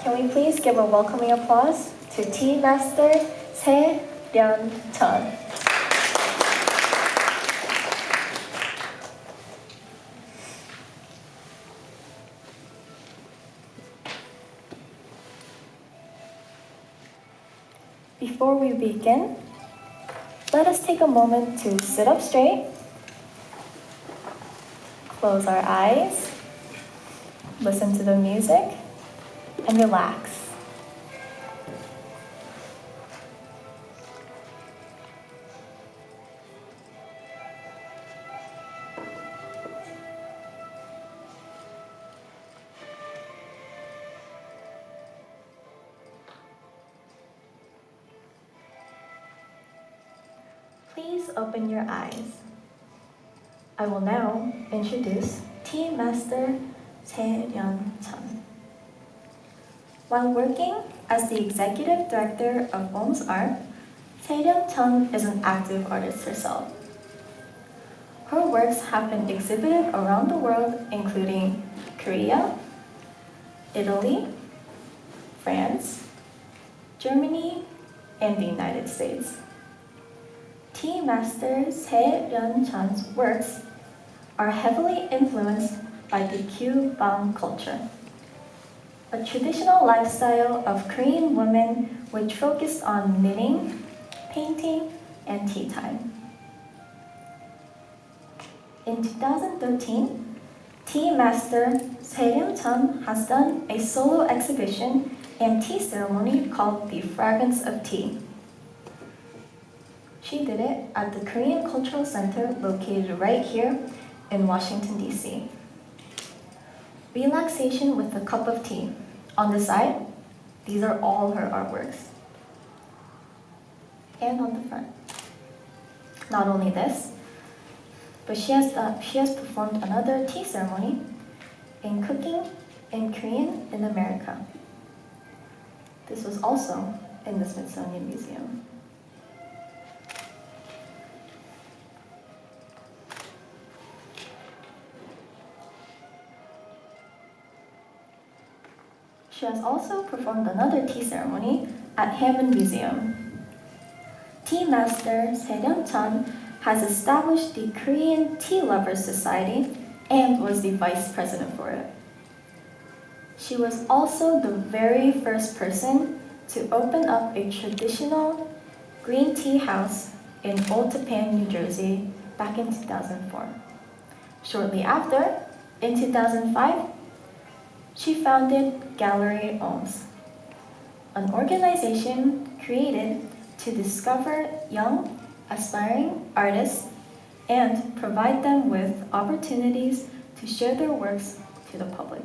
Can we please give a welcoming applause to Tea Master Se-ryun-chun. Before we begin, let us take a moment to sit up straight, close our eyes, listen to the music, and relax. Please open your eyes. I will now introduce Tea Master Se-ryun-chun. While working as the executive director of OM's Art, Se-ryun-chun is an active artist herself. Her works have been exhibited around the world, including Korea, Italy, France, Germany, and the United States. Tea Master Se-ryun-chun's works are heavily influenced by the Kyubang culture, a traditional lifestyle of Korean women which focused on knitting, painting, and tea time. In 2013, Tea Master Se-ryun-chun has done a solo exhibition and tea ceremony called The Fragrance of Tea. She did it at the Korean Cultural Center located right here in Washington, D.C. Relaxation with a cup of tea. On the side, these are all her artworks. And on the front. Not only this, but she has performed another tea ceremony in cooking in Korean in America. This was also in the Smithsonian Museum. She has also performed another tea ceremony at Hammond Museum. Tea Master Se-ryun-chun has established the Korean Tea Lovers Society and was the vice president for it. She was also the very first person to open up a traditional green tea house in Old Tappan, New Jersey back in 2004. Shortly after, in 2005, she founded Gallery OMS, an organization created to discover young, aspiring artists and provide them with opportunities to share their works to the public.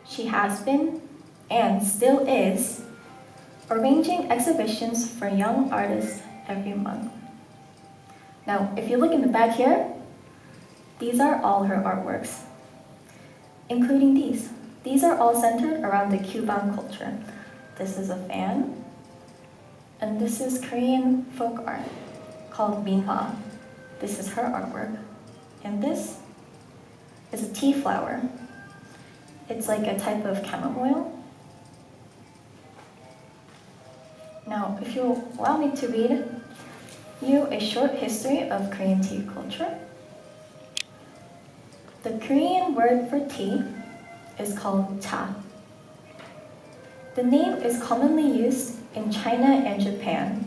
She has been, and still is, arranging exhibitions for young artists every month. Now, if you look in the back here, these are all her artworks, including these. These are all centered around the Kyubang culture. This is a fan, and this is Korean folk art called minhwa. This is her artwork, and this is a tea flower. It's like a type of chamomile. Now, if you'll allow me to read you a short history of Korean tea culture. The Korean word for tea is called cha. The name is commonly used in China and Japan.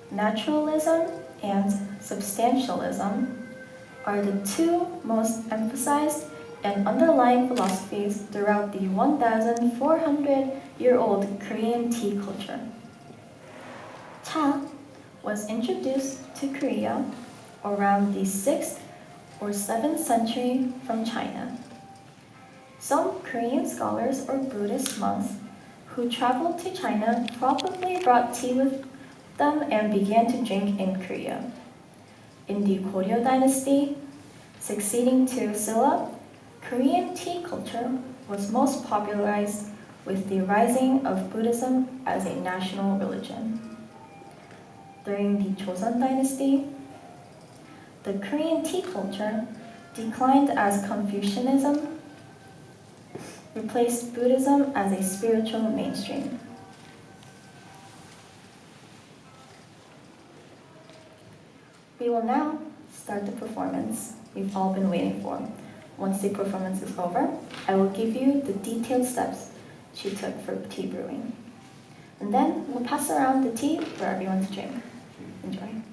Naturalism and substantialism are the two most emphasized and underlying philosophies throughout the 1,400-year-old Korean tea culture. Cha was introduced to Korea around the 6th or 7th century from China. Some Korean scholars or Buddhist monks who traveled to China probably brought tea with them and began to drink in Korea. In the Goryeo dynasty, succeeding to Silla, Korean tea culture was most popularized with the rising of Buddhism as a national religion. During the Joseon dynasty, the Korean tea culture declined as Confucianism replaced Buddhism as a spiritual mainstream. We will now start the performance we've all been waiting for. Once the performance is over, I will give you the detailed steps she took for tea brewing. And then we'll pass around the tea for everyone to drink. Enjoy.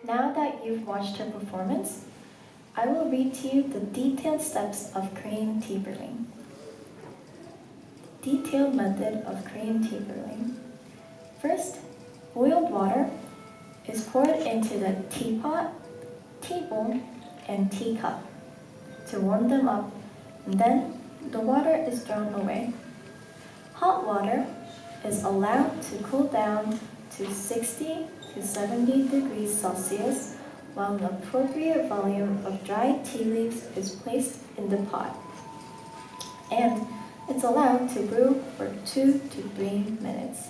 Now that you've watched her performance, I will read to you the detailed steps of Korean tea brewing. detailed method of Korean tea brewing. First, boiled water is poured into the teapot, tea bowl, and teacup to warm them up, and then the water is thrown away. Hot water is allowed to cool down to 60 to 70 degrees Celsius while an appropriate volume of dried tea leaves is placed in the pot. And it's allowed to brew for 2 to 3 minutes.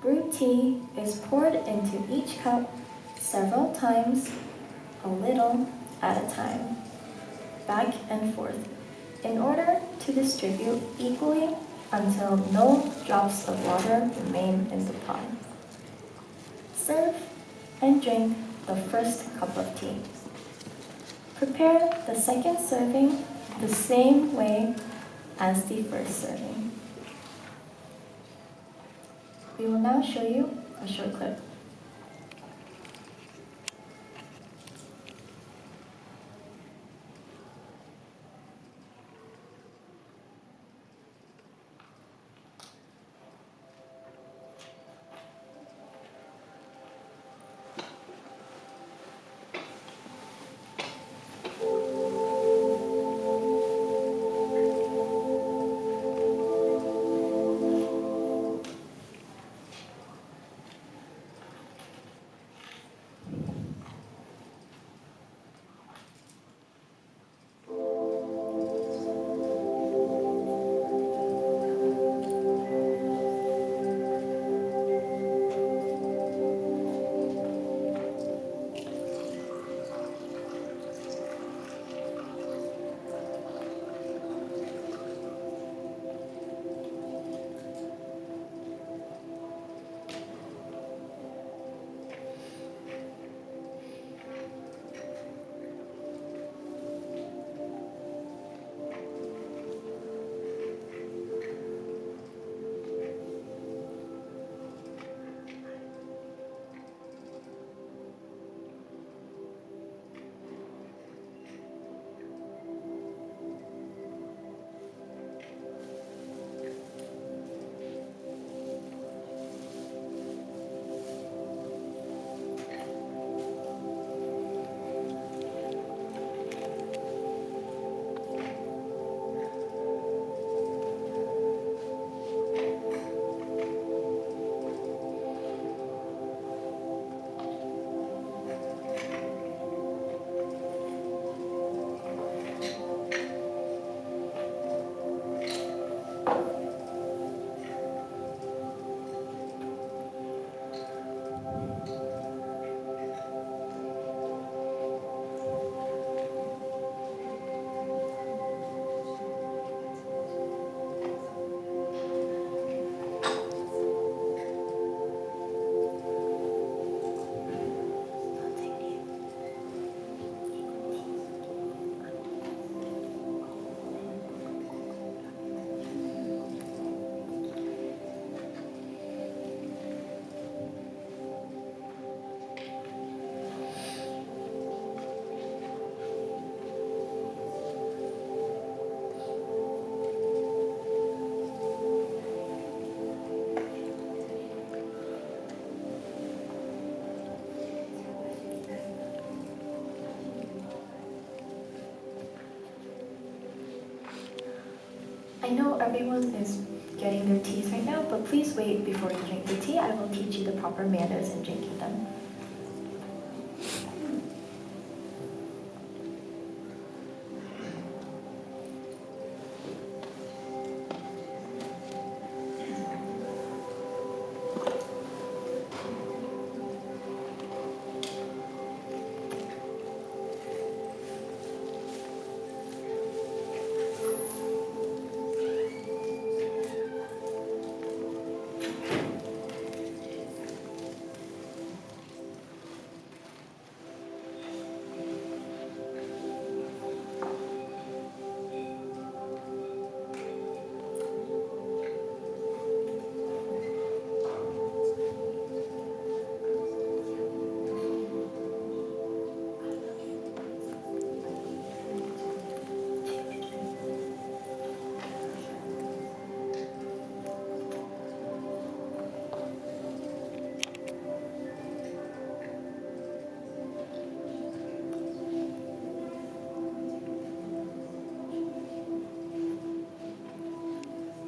Brewed tea is poured into each cup several times, a little at a time, back and forth, in order to distribute equally until no drops of water remain in the pot. Serve and drink the first cup of tea. Prepare the second serving the same way as the first serving. We will now show you a short clip. I know everyone is getting their teas right now, but please wait before you drink the tea. I will teach you the proper manners in drinking them.